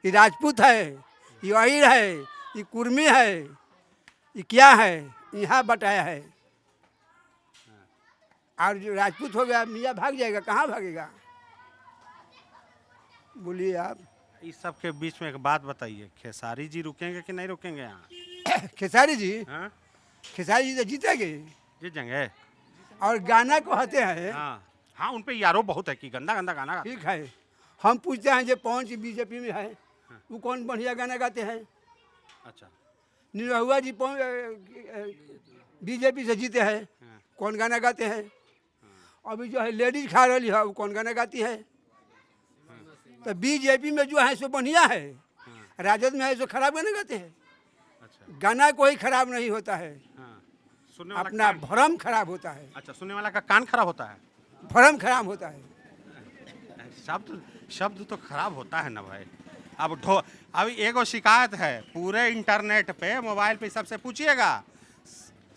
ये राजपूत है, ये अहिर है, ये कुर्मी है, ये क्या है, यहाँ बटाया है। और जो राजपूत हो गया मियाँ भाग जाएगा, कहाँ भागेगा? बोलिए आप। इस सब के बीच में एक बात बताइए, खेसारी जी रुकेंगे कि नहीं रुकेंगे यहाँ? खेसारी जी? हाँ? खेसारी जी तो जीतेंगे। जीतेंगे। और गाना कहते हैं। हाँ हाँ, उन पे यारो बहुत है कि गंदा गंदा गाना गाते ठीक है। हम पूछते हैं जो पवन जी बीजेपी में है, वो कौन बढ़िया गाना गाते हैं? अच्छा, निरहुआ जी बीजेपी से जीते हैं, कौन गाना गाते हैं? अभी जो है लेडीज खा रही है, वो कौन गाना गाती है? तो बीजेपी में जो है सो बढ़िया है, राजद में है सो खराब गाना गाते हैं। अच्छा, गाना कोई खराब नहीं होता है, सुनने वाला अपना कान- भरम खराब होता है। अच्छा, सुनने वाला का कान खराब होता है, भरम खराब होता है। शब्द तो खराब होता है ना भाई। अब एगो शिकायत है पूरे इंटरनेट पे, मोबाइल पे सबसे पूछिएगा,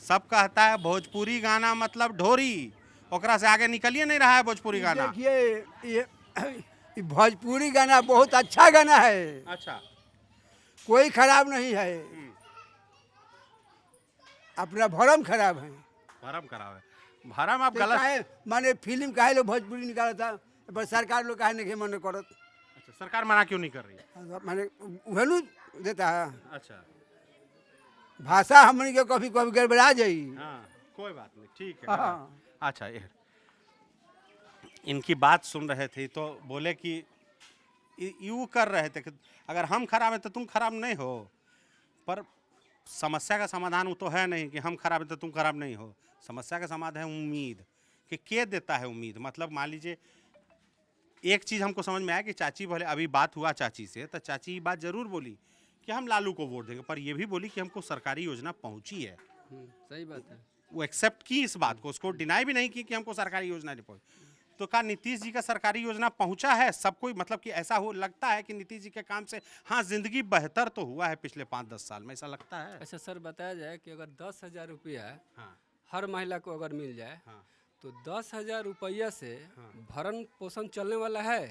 सब कहता है भोजपुरी गाना मतलब ढोरी, ओकरा से आगे निकलिए नहीं रहा है भोजपुरी गाना। देखिए ये भोजपुरी गाना बहुत अच्छा गाना है। अच्छा, कोई खराब नहीं है, अपना भरम खराब है। भरम खराब है। भरम आप तो गलत। काहे माने फिल्म काहे लोग भोजपुरी निकाला था, पर सरकार लोग काहे नहीं मन करत? अच्छा, सरकार मना क्यों नहीं कर रही है? माने उहेनु देता है। अच्छा, भाषा हमनी के कभी कभी गड़बड़ा जाई। हाँ, कोई बात नहीं, ठीक है। हाँ। अच्छा, इनकी बात सुन रहे थे तो बोले कि यू कर रहे थे कि अगर हम खराब हैं तो तुम खराब नहीं हो, पर समस्या का समाधान वो तो है नहीं कि हम खराब हैं तो तुम खराब नहीं हो। समस्या का समाधान है उम्मीद, कि के देता है उम्मीद। मतलब मान लीजिए एक चीज़ हमको समझ में आया कि चाची भले, अभी बात हुआ चाची से, तो चाची ये बात ज़रूर बोली कि हम लालू को वोट देंगे, पर ये भी बोली कि हमको सरकारी योजना पहुंची है। सही बात है। वो एक्सेप्ट की इस बात को, उसको डिनाई भी नहीं की कि हमको सरकारी योजना नहीं पहुंची। तो क्या नीतीश जी का सरकारी योजना पहुंचा है सबको? मतलब कि ऐसा हो लगता है कि नीतीश जी के काम से हाँ जिंदगी बेहतर तो हुआ है पिछले 5-10 साल में, ऐसा लगता है? अच्छा सर, बताया जाए कि अगर 10,000 रुपया हाँ, हर महिला को अगर मिल जाए, हाँ, तो 10,000 रुपया से भरण पोषण चलने वाला है।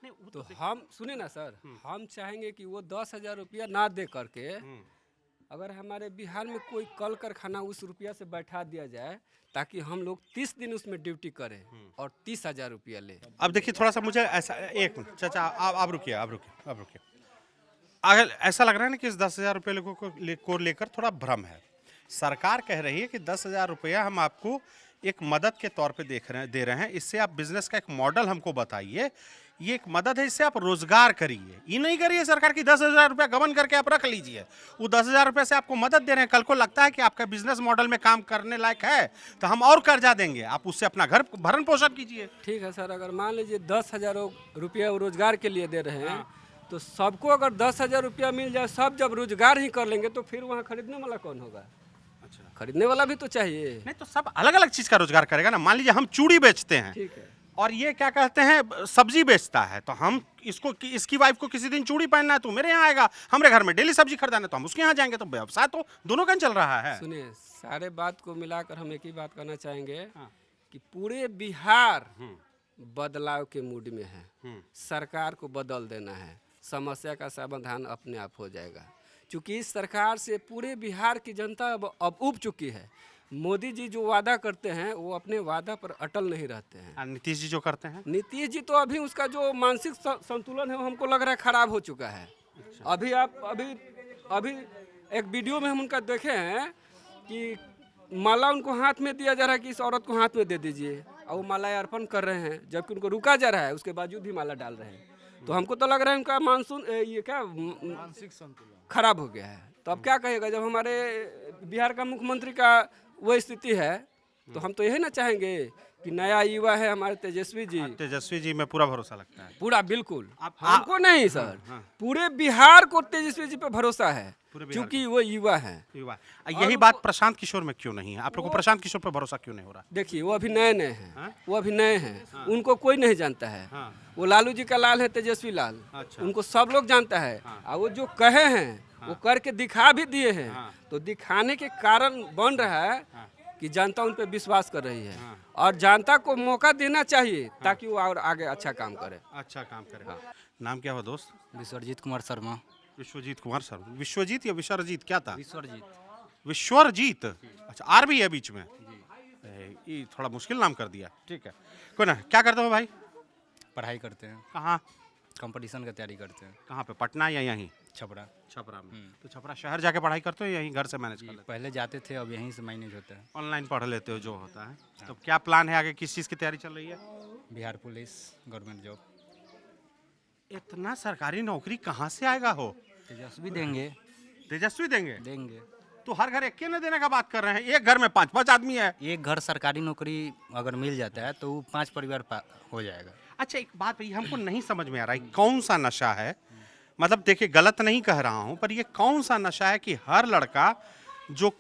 नहीं वो तो हम सुने ना सर, हम चाहेंगे कि वो 10,000 रुपया ना दे करके अगर हमारे बिहार में कोई कल कारखाना उस रुपया से बैठा दिया जाए, ताकि हम लोग 30 दिन उसमें ड्यूटी करें और 30,000 रुपया ले। अब देखिए थोड़ा सा मुझे ऐसा, एक मिनट चाचा, आप रुकिए, आप रुकिए। अगर ऐसा लग रहा है ना कि इस 10,000 रुपये को लेकर थोड़ा भ्रम है। सरकार कह रही है कि 10,000 रुपया हम आपको एक मदद के तौर पे दे रहे हैं, इससे आप बिजनेस का एक मॉडल हमको बताइए, ये एक मदद है, इससे आप रोजगार करिए। ये नहीं करिए सरकार की 10,000 रुपया गबन करके आप रख लीजिए, वो 10,000 रुपये से आपको मदद दे रहे हैं। कल को लगता है कि आपका बिजनेस मॉडल में काम करने लायक है तो हम और कर्जा देंगे, आप उससे अपना घर भरण पोषण कीजिए। ठीक है सर, अगर मान लीजिए 10,000 रुपया रोजगार के लिए दे रहे हैं, तो सबको अगर 10,000 रुपया मिल जाए, सब जब रोजगार ही कर लेंगे तो फिर वहाँ खरीदने वाला कौन होगा? अच्छा, खरीदने वाला भी तो चाहिए। नहीं तो सब अलग अलग चीज का रोजगार करेगा ना। मान लीजिए हम चूड़ी बेचते हैं, ठीक है, और ये क्या कहते हैं सब्जी बेचता है, तो हम इसकी वाइफ को किसी दिन चूड़ी पहनना है तो मेरे यहाँ आएगा, हमारे घर में डेली सब्जी खरीदाना है तो हम उसके यहाँ जाएंगे। तो व्यवसाय तो दोनों का चल रहा है। सुनिए, सारे बात को मिलाकर हम एक ही बात कहना चाहेंगे कि पूरे बिहार बदलाव के मूड में है। सरकार को बदल देना है, समस्या का समाधान अपने आप हो जाएगा। क्योंकि इस सरकार से पूरे बिहार की जनता अब उब चुकी है। मोदी जी जो वादा करते हैं वो अपने वादा पर अटल नहीं रहते हैं। नीतीश जी जो करते हैं, नीतीश जी तो अभी उसका जो मानसिक संतुलन है वो हमको लग रहा है खराब हो चुका है। अभी अभी एक वीडियो में हम उनका देखे हैं कि माला उनको हाथ में दिया जा रहा है कि इस औरत को हाथ में दे दीजिए, और वो माला अर्पण कर रहे हैं, जबकि उनको रुका जा रहा है, उसके बावजूद भी माला डाल रहे हैं। तो हमको तो लग रहा है उनका मानसून ये क्या मानसिक संतुलन खराब हो गया है। तो अब क्या कहेगा, जब हमारे बिहार का मुख्यमंत्री का वो स्थिति है, तो हम तो यही ना चाहेंगे कि नया युवा है हमारे तेजस्वी जी। तेजस्वी जी में पूरा भरोसा लगता है। पूरा बिल्कुल, हमको नहीं सर, पूरे बिहार को तेजस्वी जी पे भरोसा है, क्योंकि वो युवा है। युवा, यही बात प्रशांत किशोर में क्यों नहीं है? आप लोगों को प्रशांत किशोर पे भरोसा क्यों नहीं हो रहा? देखिए वो अभी नए नए हैं, वो अभी नए हैं, उनको कोई नहीं जानता है। वो लालू जी का लाल है तेजस्वी लाल, उनको सब लोग जानता है। और वो जो कहे हैं वो करके दिखा भी दिए हैं। तो दिखाने के कारण बन रहा है कि जनता उन पर विश्वास कर रही है, और जनता को मौका देना चाहिए ताकि वो और आगे अच्छा काम करे। अच्छा काम करे। नाम क्या हो दोस्त? विश्वजीत कुमार शर्मा। विश्वजीत कुमार शर्मा। विश्वजीत या विश्वजीत क्या था? विश्वजीत। विश्वजीत, अच्छा आर भी है बीच में, ये थोड़ा मुश्किल नाम कर दिया। ठीक है, कोई ना। क्या करते हो भाई? पढ़ाई करते हैं। कहाँ? कंपटीशन की तैयारी करते हैं। कहाँ पे, पटना या यहीं? छपरा। छपरा में। तो छपरा शहर जाके पढ़ाई करते हो या यहीं घर से मैनेज कर लेते हो? पहले जाते थे, अब यहीं से मैनेज होता है। ऑनलाइन पढ़ लेते हो जो होता है। तो क्या प्लान है आगे, किस चीज़ की तैयारी चल रही है? Bihar police, government job. इतना सरकारी नौकरी कहाँ से आएगा हो? तेजस्वी देंगे। तेजस्वी देंगे? देंगे। तो हर घर एक ने देने का बात कर रहे हैं। एक घर में 5-5 आदमी है। एक घर सरकारी नौकरी अगर मिल जाता है तो 5 परिवार हो जाएगा। अच्छा एक बात भाई, हमको नहीं समझ में आ रहा है कौन सा नशा है। मतलब देखिए, गलत नहीं कह रहा हूँ, पर ये कौन सा नशा है कि हर लड़का जो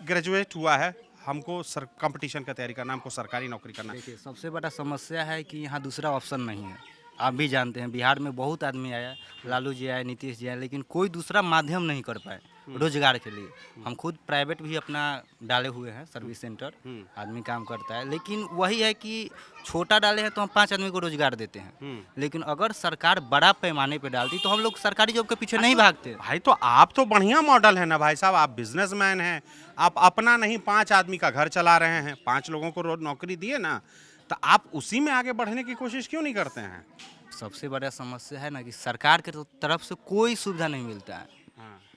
ग्रेजुएट हुआ है, हमको कंपटीशन का तैयारी करना, हमको सरकारी नौकरी करना। देखिए सबसे बड़ा समस्या है कि यहाँ दूसरा ऑप्शन नहीं है। आप भी जानते हैं बिहार में बहुत आदमी आया, लालू जी आए, नीतीश जी आए, लेकिन कोई दूसरा माध्यम नहीं कर पाए रोजगार के लिए। हम खुद प्राइवेट भी अपना डाले हुए हैं, सर्विस सेंटर, आदमी काम करता है, लेकिन वही है कि छोटा डाले हैं तो हम 5 आदमी को रोजगार देते हैं। लेकिन अगर सरकार बड़ा पैमाने पे डालती तो हम लोग सरकारी जॉब के पीछे नहीं भागते। भाई तो आप तो बढ़िया मॉडल है ना भाई साहब, आप बिजनेसमैन हैं, आप अपना नहीं 5 आदमी का घर चला रहे हैं, 5 लोगों को रोज नौकरी दिए ना, तो आप उसी में आगे बढ़ने की कोशिश क्यों नहीं करते हैं? सबसे बड़ा समस्या है ना कि सरकार के तरफ से कोई सुविधा नहीं मिलता है।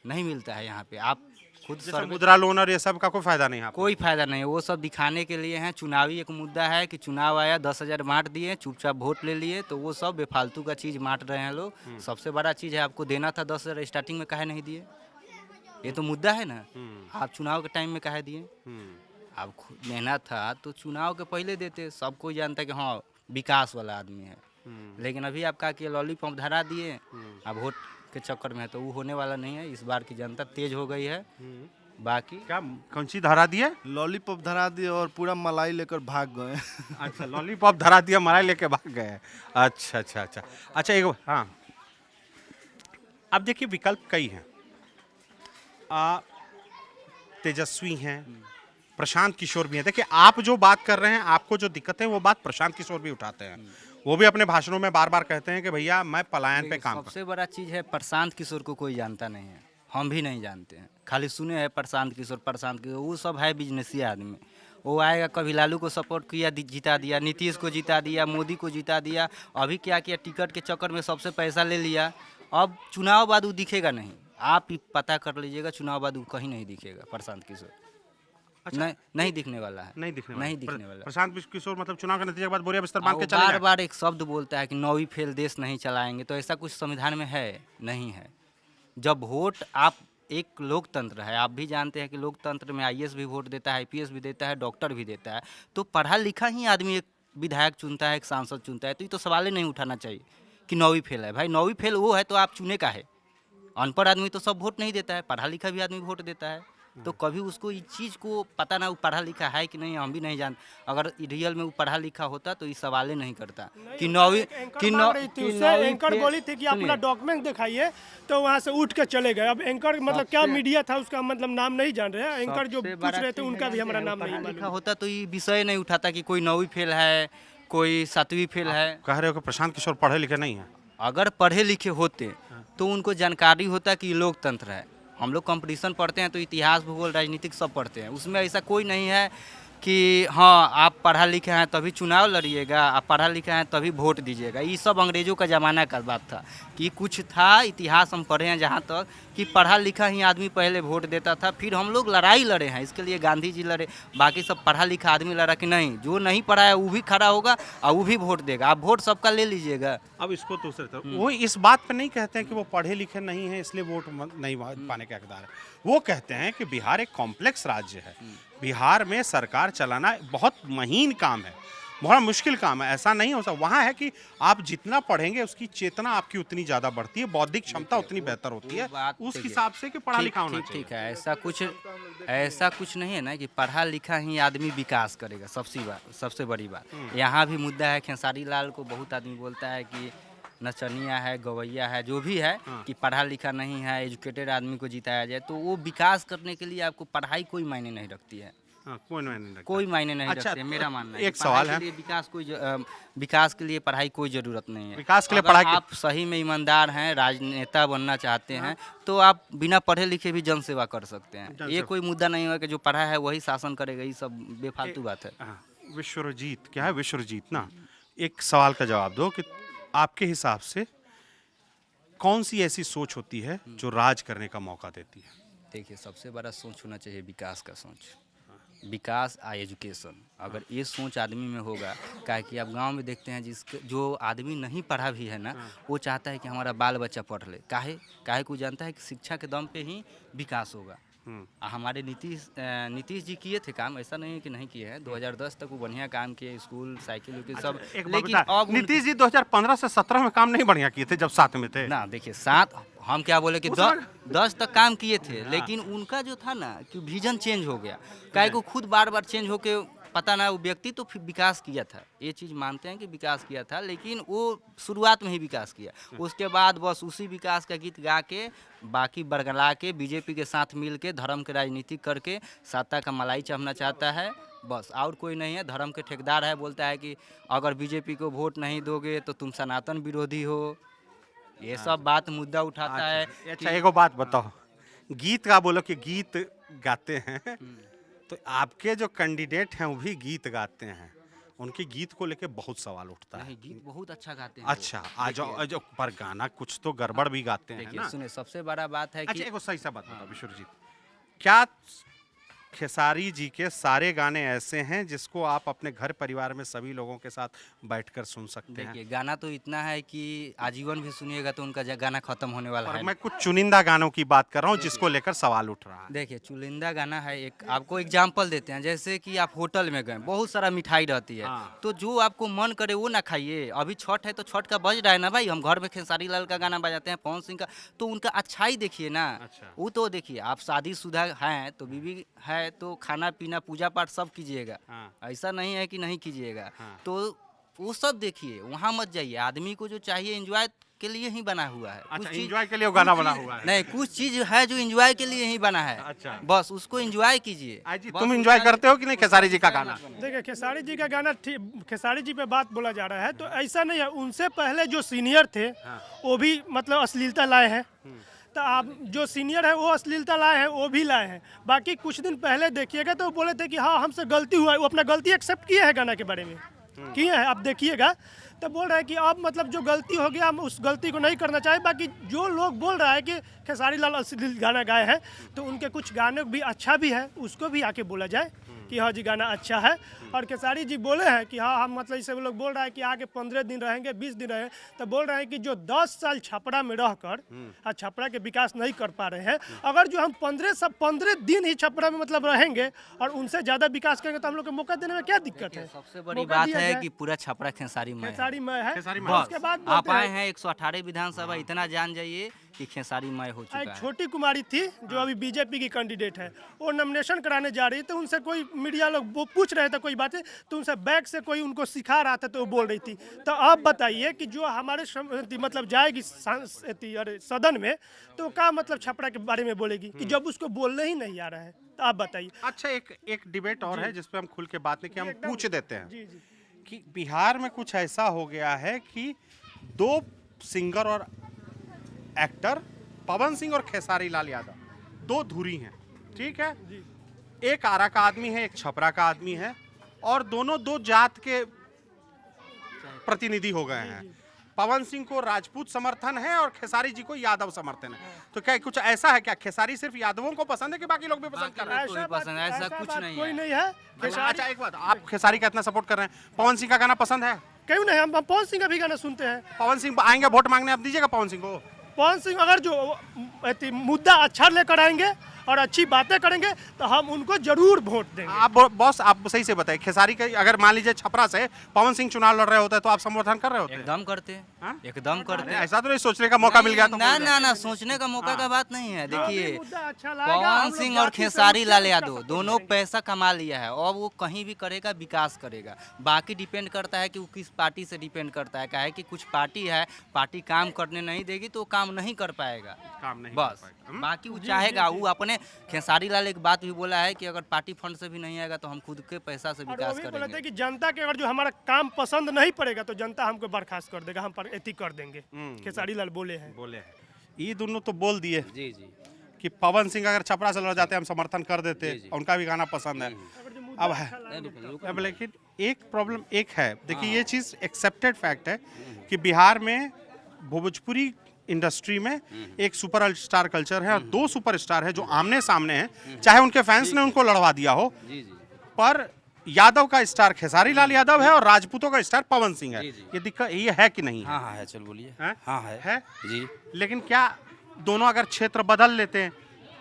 नहीं मिलता है यहाँ पे। आप खुद मुद्रा लोन और ये सब का कोई फायदा नहीं है? कोई फायदा नहीं है, वो सब दिखाने के लिए हैं। चुनावी एक मुद्दा है कि चुनाव आया, 10,000 बांट दिए, चुपचाप वोट ले लिए, तो वो सब बेफालतू का चीज़ बांट रहे हैं लोग। सबसे बड़ा चीज़ है, आपको देना था 10,000, स्टार्टिंग में काहे नहीं दिए? ये तो मुद्दा है ना। आप चुनाव के टाइम में काहे दिए? आप मेहनत था तो चुनाव के पहले देते, सब कोई जानता है कि हाँ विकास वाला आदमी है। लेकिन अभी आप कहा कि लॉलीपॉप धरा दिए, अब वोट के चक्कर में है, तो वो होने वाला नहीं है। इस बार की जनता तेज हो गई है। बाकी क्या कौन सी धरा दिए? लॉलीपॉप धरा दिए और पूरा मलाई लेकर भाग गए। अच्छा, लॉलीपॉप धरा दिया, मलाई लेके भाग गए। अच्छा अच्छा अच्छा अच्छा। एक हाँ, अब देखिए विकल्प कई हैं। तेजस्वी हैं, प्रशांत किशोर भी हैं। देखिए आप जो बात कर रहे हैं, आपको जो दिक्कत है वो बात प्रशांत किशोर भी उठाते हैं। वो भी अपने भाषणों में बार बार कहते हैं कि भैया मैं पलायन पे काम। सबसे बड़ा चीज़ है, प्रशांत किशोर को कोई जानता नहीं है, हम भी नहीं जानते हैं, खाली सुने हैं प्रशांत किशोर। वो सब है बिजनेसी आदमी। वो आएगा, कभी लालू को सपोर्ट किया, जिता दिया, नीतीश को जिता दिया, मोदी को जिता दिया, अभी क्या किया, टिकट के चक्कर में सबसे पैसा ले लिया। अब चुनाव बाद वो दिखेगा नहीं, आप पता कर लीजिएगा, चुनाव बाद वो कहीं नहीं दिखेगा प्रशांत किशोर। अच्छा, नहीं दिखने वाला है। नहीं दिखने वाला। प्रशांत किशोर मतलब चुनाव के नतीजे के बाद बोरिया बिस्तर बांध के चले बार बार एक शब्द बोलता है कि 9वीं फेल देश नहीं चलाएंगे। तो ऐसा कुछ संविधान में है नहीं है। जब वोट, आप एक लोकतंत्र है, आप भी जानते हैं कि लोकतंत्र में IAS भी वोट देता है, IPS भी देता है, डॉक्टर भी देता है। तो पढ़ा लिखा ही आदमी एक विधायक चुनता है, एक सांसद चुनता है। तो ये तो सवाल ही नहीं उठाना चाहिए कि 9वीं फेल है। भाई 9वीं फेल वो है तो आप चुने का है। अनपढ़ आदमी तो सब वोट नहीं देता है, पढ़ा लिखा भी आदमी वोट देता है। तो कभी उसको इस चीज़ को पता ना, वो पढ़ा लिखा है कि नहीं, हम भी नहीं जानते। अगर रियल में वो पढ़ा लिखा होता तो ये सवाल ही नहीं करता कि 9वीं एंकर बोली थी कि अपना डॉक्यूमेंट दिखाइए, तो वहाँ से उठ के चले गए। अब एंकर मतलब क्या मीडिया था, उसका मतलब नाम नहीं जान रहे हैं। एंकर जो पूछ रहे थे उनका भी हमारा नाम नहीं मालूम होता तो ये विषय नहीं उठाता कि कोई 9वीं फेल है, कोई 7वीं फेल है। कह रहे हो कि प्रशांत किशोर पढ़े लिखे नहीं है? अगर पढ़े लिखे होते तो उनको जानकारी होता कि लोकतंत्र है। हम लोग कंपटीशन पढ़ते हैं तो इतिहास, भूगोल, राजनीतिक सब पढ़ते हैं, उसमें ऐसा कोई नहीं है कि हाँ आप पढ़ा लिखा हैं तभी चुनाव लड़िएगा, आप पढ़ा लिखा हैं तभी वोट दीजिएगा। ये सब अंग्रेज़ों का ज़माना का बात था कि कुछ था, इतिहास हम पढ़े हैं जहाँ तक कि पढ़ा लिखा ही आदमी पहले वोट देता था। फिर हम लोग लड़ाई लड़े हैं, इसके लिए गांधी जी लड़े, बाकी सब पढ़ा लिखा आदमी लड़ा कि नहीं, जो नहीं पढ़ा है वो भी खड़ा होगा और वो भी वोट देगा। आप वोट सबका ले लीजिएगा। अब इसको दूसरे तरफ वो इस बात पे नहीं कहते हैं कि वो पढ़े लिखे नहीं है इसलिए वोट नहीं पाने के हकदार है। वो कहते हैं कि बिहार एक कॉम्प्लेक्स राज्य है, बिहार में सरकार चलाना बहुत महीन काम है, बड़ा मुश्किल काम है। ऐसा नहीं हो सकता। वहाँ है कि आप जितना पढ़ेंगे उसकी चेतना आपकी उतनी ज़्यादा बढ़ती है, बौद्धिक क्षमता उतनी बेहतर होती है उस हिसाब से कि पढ़ा लिखा होना चाहिए। ठीक है, ऐसा कुछ नहीं है ना कि पढ़ा लिखा ही आदमी विकास करेगा। सबसे बड़ी बात यहाँ भी मुद्दा है। खेसारी लाल को बहुत आदमी बोलता है कि नचनिया है, गवैया है, जो भी है कि पढ़ा लिखा नहीं है, एजुकेटेड आदमी को जिताया जाए। तो वो विकास करने के लिए आपको पढ़ाई कोई मायने नहीं रखती है। कोई मायने नहीं रखती है, मेरा मानना है। एक सवाल है, विकास के लिए पढ़ाई कोई ज़रूरत नहीं है। विकास के लिए पढ़ाई, आप सही में ईमानदार हैं, राजनेता बनना चाहते हैं तो आप बिना पढ़े लिखे भी जन सेवा कर सकते हैं। ये कोई मुद्दा नहीं है कि जो पढ़ा है वही शासन करेगा, ये सब बेफालतू बात है। विश्वजीत, क्या है विश्वजीत ना, एक सवाल का जवाब दो कि आपके हिसाब से कौन सी ऐसी सोच होती है जो राज करने का मौका देती है? देखिए, सबसे बड़ा सोच होना चाहिए विकास का सोच, विकास आ एजुकेशन। अगर ये सोच आदमी में होगा, काहे कि आप गांव में देखते हैं जो आदमी नहीं पढ़ा भी है ना, वो चाहता है कि हमारा बाल बच्चा पढ़ ले। काहे को जानता है कि शिक्षा के दम पे ही विकास होगा। हमारे नीतीश जी किए थे काम, ऐसा नहीं है कि नहीं किए हैं। 2010 तक वो बढ़िया काम किए, स्कूल साइकिल सब। लेकिन अब नीतीश जी 2015 से 17 में काम नहीं बढ़िया किए थे जब साथ में थे ना। देखिए, हम क्या बोले कि 10 तक काम किए थे, लेकिन उनका जो था ना कि विजन चेंज हो गया। काहे को खुद बार बार चेंज होके पता ना वो व्यक्ति तो फिर विकास किया था, ये चीज़ मानते हैं कि विकास किया था, लेकिन वो शुरुआत में ही विकास किया। उसके बाद बस उसी विकास का गीत गा के बाकी बरगला के बीजेपी के साथ मिल के धर्म के राजनीति करके सत्ता का मलाई चाहना चाहता है, बस। और कोई नहीं है, धर्म के ठेकेदार है। बोलता है कि अगर बीजेपी को वोट नहीं दोगे तो तुम सनातन विरोधी हो, ये सब बात मुद्दा उठाता है। अच्छा, एक बात बताओ, गीत का बोलो कि गीत गाते हैं तो आपके जो कैंडिडेट हैं वो भी गीत गाते हैं, उनके गीत को लेके बहुत सवाल उठता है। गीत बहुत अच्छा गाते हैं। अच्छा, आज पर गाना कुछ तो गड़बड़ भी गाते हैं ना। सुने, सबसे बड़ा बात है कि अच्छा, एक सही सा बात बताओ विश्वजीत, क्या खेसारी जी के सारे गाने ऐसे हैं जिसको आप अपने घर परिवार में सभी लोगों के साथ बैठकर सुन सकते हैं? देखिए, गाना तो इतना है कि आजीवन भी सुनिएगा तो उनका गाना खत्म होने वाला है। मैं कुछ चुनिंदा गानों की बात कर रहा हूँ जिसको लेकर सवाल उठ रहा है। देखिए, चुनिंदा गाना है, एक आपको एग्जाम्पल देते हैं। जैसे कि आप होटल में गए, बहुत सारा मिठाई रहती है, तो जो आपको मन करे वो ना खाइए। अभी छठ है तो छठ का बज रहा है ना भाई, हम घर में खेसारी लाल का गाना बजाते हैं, पवन सिंह का, तो उनका अच्छाई देखिए ना। वो तो देखिए, आप शादीशुदा हैं तो बीवी है तो खाना पीना पूजा पाठ सब कीजिएगा, ऐसा नहीं है कि नहीं कीजिएगा। तो वो सब देखिए, वहाँ मत जाइए। आदमी को जो चाहिए एंजॉय के लिए ही बना हुआ है। अच्छा, एंजॉय के लिए वो गाना बना हुआ है? नहीं, कुछ चीज है जो एंजॉय के लिए ही बना है। अच्छा, बस उसको एंजॉय कीजिए। तुम एंजॉय करते हो कि नहीं खेसारी जी का गाना? देखिए, खेसारी जी का गाना, खेसारी जी पे बात बोला जा रहा है तो ऐसा नहीं है। उनसे पहले जो सीनियर थे वो भी मतलब अश्लीलता लाए हैं, तो आप जो सीनियर है वो अश्लीलता लाए हैं, वो भी लाए हैं। बाकी कुछ दिन पहले देखिएगा तो वो बोले थे कि हाँ हमसे गलती हुआ है, वो अपना गलती एक्सेप्ट किए हैं, गाना के बारे में किए हैं। आप देखिएगा तो बोल रहा है कि अब मतलब जो गलती हो गया हम उस गलती को नहीं करना चाहिए। बाकी जो लोग बोल रहा है कि खेसारी लाल अश्लील गाना गाए हैं, तो उनके कुछ गाने भी अच्छा भी है, उसको भी आके बोला जाए कि हाँ जी गाना अच्छा है। और खेसारी जी बोले हैं कि हाँ हम मतलब इसे लोग बोल रहा है कि आगे 15 दिन रहेंगे, 20 दिन रहेंगे, तो बोल रहे हैं कि जो 10 साल छपरा में रहकर छपरा के विकास नहीं कर पा रहे हैं, अगर जो हम 15 दिन ही छपरा में मतलब रहेंगे और उनसे ज़्यादा विकास करेंगे तो हम लोग को मौका देने में क्या दिक्कत है? सबसे बड़ी बात है कि पूरा छपरा खेसारी में है। उसके बाद आप आए हैं 118 विधानसभा, इतना जान जाइए कि खेसारी मय हो चुका है। एक छोटी कुमारी थी जो अभी बीजेपी की कैंडिडेट है, वो नॉमिनेशन कराने जा रही थी, उनसे कोई मीडिया लोग वो पूछ रहे थे कोई बातें, तो उनसे बैग से कोई उनको सिखा रहा था तो वो बोल रही थी। तो आप बताइए कि जो हमारे मतलब जाएगी सदन में तो क्या मतलब छपरा के बारे में बोलेगी कि जब उसको बोलने ही नहीं आ रहा है? तो आप बताइए। अच्छा, एक डिबेट और है जिसपे हम खुल के बात नहीं, कि हम पूछ देते हैं कि बिहार में कुछ ऐसा हो गया है कि 2 सिंगर और एक्टर, पवन सिंह और खेसारी लाल यादव, 2 धुरी हैं, ठीक है? एक आरा का आदमी है, एक छपरा का आदमी है, और दोनों दो जात के प्रतिनिधि हो गए हैं। पवन सिंह को राजपूत समर्थन है और खेसारी जी को यादव समर्थन है। तो क्या कुछ ऐसा है क्या, खेसारी सिर्फ यादवों को पसंद है कि बाकी लोग भी पसंद कर रहे हैं? ऐसा कुछ नहीं कोई है। नहीं है। अच्छा एक बात, आप खेसारी का इतना सपोर्ट कर रहे हैं, पवन सिंह का गाना पसंद है? क्यों नहीं, हम पवन सिंह का भी गाना सुनते हैं। पवन सिंह आएंगे वोट मांगने, आप दीजिएगा पवन सिंह को? पवन सिंह अगर जो मुद्दा अच्छा लेकर आएंगे और अच्छी बातें करेंगे तो हम उनको जरूर वोट देंगे। आप बॉस, आप सही से बताइए, खेसारी के अगर मान लीजिए छपरा से पवन सिंह चुनाव लड़ रहे होते तो आप समर्थन कर रहे होते? एकदम करते हैं, एकदम करते हैं। ऐसा तो नहीं सोचने का मौका मिल गया तो? ना ना ना, सोचने का मौका का बात नहीं है। देखिए, अच्छा पवन सिंह और खेसारी लाल यादव दोनों पैसा कमा लिया है और वो कहीं भी करेगा, विकास करेगा। बाकी डिपेंड करता है कि वो किस पार्टी से डिपेंड करता है। क्या है कि कुछ पार्टी है, पार्टी काम करने नहीं देगी तो काम नहीं कर पाएगा, काम नहीं बस। बाकी वो चाहेगा, वो अपने खेसारी लाल एक बात भी बोला है कि अगर पार्टी फंड से भी नहीं आएगा तो हम खुद के पैसा से विकास करेंगे। कि जनता के अगर जो हमारा काम पसंद नहीं पड़ेगा तो जनता हमको बर्खास्त कर देगा, हम पर एथी कर देंगे। खेसारी लाल बोले हैं। ये दोनों तो बोल दिए जी जी कि पवन सिंह अगर छपरा से लड़ जाते हम समर्थन कर देते, उनका भी गाना पसंद है। अब है, अब लेकिन एक प्रॉब्लम एक है, देखिए ये चीज़ एक्सेप्टेड फैक्ट है कि बिहार में भोजपुरी इंडस्ट्री में एक सुपर स्टार कल्चर है और दो सुपर स्टार है जो आमने सामने हैं, चाहे उनके फैंस ने उनको लड़वा दिया हो, पर यादव का स्टार खेसारी लाल यादव है और राजपूतों का स्टार पवन सिंह है। ये दिक्कत ये है कि नहीं? हाँ है, चल बोलिए। हाँ है जी। लेकिन क्या दोनों अगर क्षेत्र बदल लेते हैं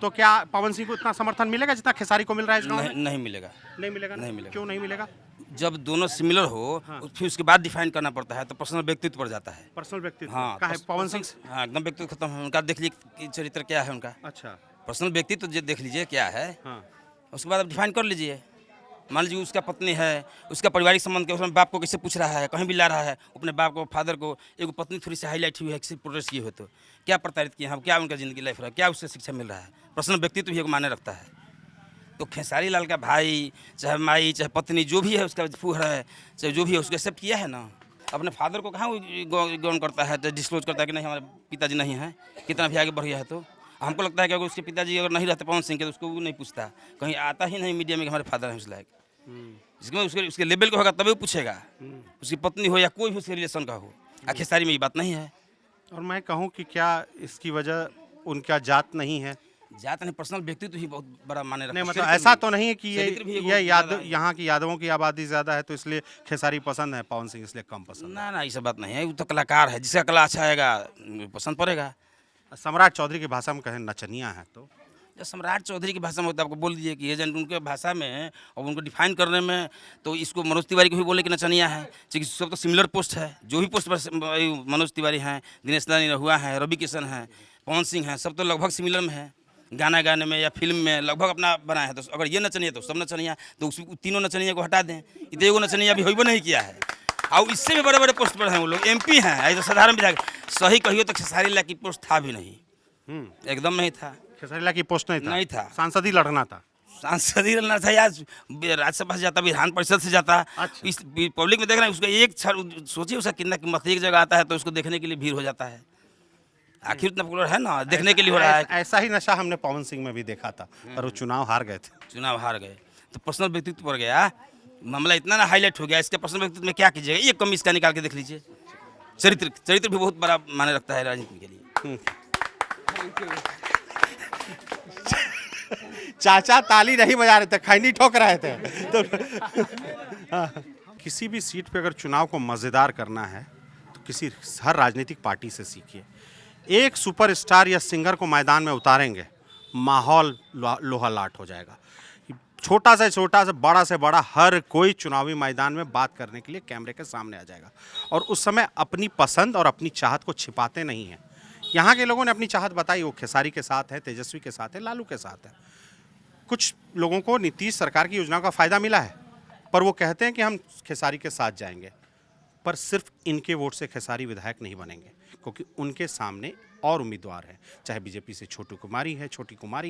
तो क्या पवन सिंह को इतना समर्थन मिलेगा जितना खेसारी को मिल रहा है इस गाँव में? नहीं मिलेगा। नहीं मिलेगा? नहीं मिलेगा। क्यों नहीं मिलेगा? जब दोनों सिमिलर हो फिर उसके बाद डिफाइन करना पड़ता है, तो पर्सनल व्यक्तित्व पर जाता है। पर्सनल व्यक्तित्व? हाँ, का है पवन सिंह? हाँ, एकदम व्यक्तित्व खत्म है उनका। देख लीजिए कि चरित्र क्या है उनका। अच्छा, पर्सनल व्यक्तित्व तो देख लीजिए क्या है। हाँ। उसके बाद आप डिफाइन कर लीजिए। मान लीजिए उसका पत्नी है, उसका पारिवारिक संबंध के उसमें बाप को कैसे पूछ रहा है, कहीं भी ला रहा है अपने बाप को, फादर को। एक पत्नी थोड़ी सी हाईलाइट हुई है, किसी प्रोटेस्ट किए हो तो क्या प्रताड़ित किए हैं, क्या उनका जिंदगी लाइफ रहा, क्या उससे शिक्षा मिल रहा है। पर्सनल व्यक्तित्व भी एक मायने रखता है। तो खेसारी लाल का भाई, चाहे माई, चाहे पत्नी, जो भी है उसका फूहर है, चाहे जो भी है, उसको एक्सेप्ट किया है ना। अपने फादर को कहाँ गौन करता है, डिस्क्लोज करता है कि नहीं हमारे पिताजी नहीं हैं, कितना भी आगे बढ़ गया है। तो हमको लगता है कि अगर उसके पिताजी अगर नहीं रहते पवन सिंह के तो उसको वो नहीं पूछता, कहीं आता ही नहीं मीडिया में कि हमारे फादर हैं उस लायक। जिसमें उसके लेवल का होगा तभी वो पूछेगा, उसकी पत्नी हो या कोई भी उसके रिलेशन का हो। खेसारी में ये बात नहीं है। और मैं कहूँ कि क्या इसकी वजह उनका जात नहीं है? जात नहीं, पर्सनल व्यक्तित्व ही बहुत बड़ा माने रखता है। नहीं मतलब ऐसा तो नहीं है कि ये यादव, यहाँ की यादवों की आबादी ज़्यादा है तो इसलिए खेसारी पसंद है, पवन सिंह इसलिए कम पसंद? ना ना, ऐसा बात नहीं है। वो तो कलाकार है, जिसका कला अच्छा आएगा पसंद पड़ेगा। सम्राट चौधरी की भाषा में कहें नचनिया है तो? जब सम्राट चौधरी की भाषा में होता है, आपको बोल दीजिए कि एजेंट उनके भाषा में और उनको डिफाइन करने में, तो इसको मनोज तिवारी को भी बोले कि नचनिया है, क्योंकि सब तो सिमिलर पोस्ट है। जो भी पोस्ट पर मनोज तिवारी हैं, दिनेश दानी रहुआ हैं, रवि किशन हैं, पवन सिंह हैं, सब तो लगभग सिमिलर में है। गाना गाने में या फिल्म में लगभग अपना बनाए हैं। तो अगर ये नचनिया तो सब नचनिया, तो उस तीनों नचनिया को हटा दें। इतने एगो नचनिया भी होइबो नहीं किया है, और इससे भी बड़े बड़े पोस्ट पर हैं वो लोग। MP हैं, ऐसे तो साधारण विधायक। सही कहिए तो खेसारी लाल की पोस्ट था भी नहीं, एकदम नहीं था। खेसारी लाल की पोस्ट नहीं था। सांसद ही लड़ना था। सांसद ही लड़ना था या राज्यसभा से जाता, विधान परिषद से जाता। अच्छा। इस पब्लिक में देख रहे हैं उसका एक सोचिए, उसका कितना कीमत एक जगह आता है तो उसको देखने के लिए भीड़ हो जाता है। आखिर उतना पॉपुलर है ना, देखने के लिए हो रहा है। ऐसा ही नशा हमने पवन सिंह में भी देखा था, पर वो चुनाव हार गए थे। चुनाव हार गए तो पर्सनल व्यक्तित्व पर गया, मामला इतना ना हाईलाइट हो गया। इसके पर्सनल व्यक्तित्व में क्या कीजिएगा, ये कमी इसका निकाल के देख लीजिए। चरित्र भी बहुत बड़ा माने रखता है राजनीति के लिए। चाचा ताली नहीं बजा रहे थे, खैनी ठोक रहे थे। तो किसी भी सीट पे अगर चुनाव को मज़ेदार करना है तो किसी हर राजनीतिक पार्टी से सीखिए। एक सुपरस्टार या सिंगर को मैदान में उतारेंगे, माहौल लोहा लाट हो जाएगा। छोटा से बड़ा से बड़ा हर कोई चुनावी मैदान में बात करने के लिए कैमरे के सामने आ जाएगा, और उस समय अपनी पसंद और अपनी चाहत को छिपाते नहीं हैं। यहाँ के लोगों ने अपनी चाहत बताई, वो खेसारी के साथ है, तेजस्वी के साथ है, लालू के साथ है। कुछ लोगों को नीतीश सरकार की योजनाओं का फ़ायदा मिला है, पर वो कहते हैं कि हम खेसारी के साथ जाएंगे, पर सिर्फ इनके वोट से खेसारी विधायक नहीं बनेंगे, क्योंकि उनके सामने और उम्मीदवार हैं। चाहे बीजेपी से छोटी कुमारी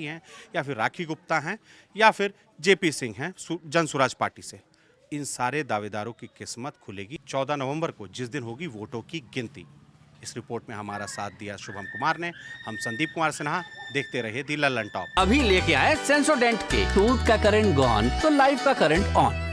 हैं, या फिर राखी गुप्ता हैं, या फिर JP सिंह हैं जन स्वराज पार्टी से। इन सारे दावेदारों की किस्मत खुलेगी 14 नवंबर को, जिस दिन होगी वोटों की गिनती। इस रिपोर्ट में हमारा साथ दिया शुभम कुमार ने। हम संदीप कुमार सिन्हा, देखते रहिए दी लल्लन टॉप। अभी लेके आए सेंसोडेंट के टूथ का करंट गॉन तो लाइफ का करंट ऑन।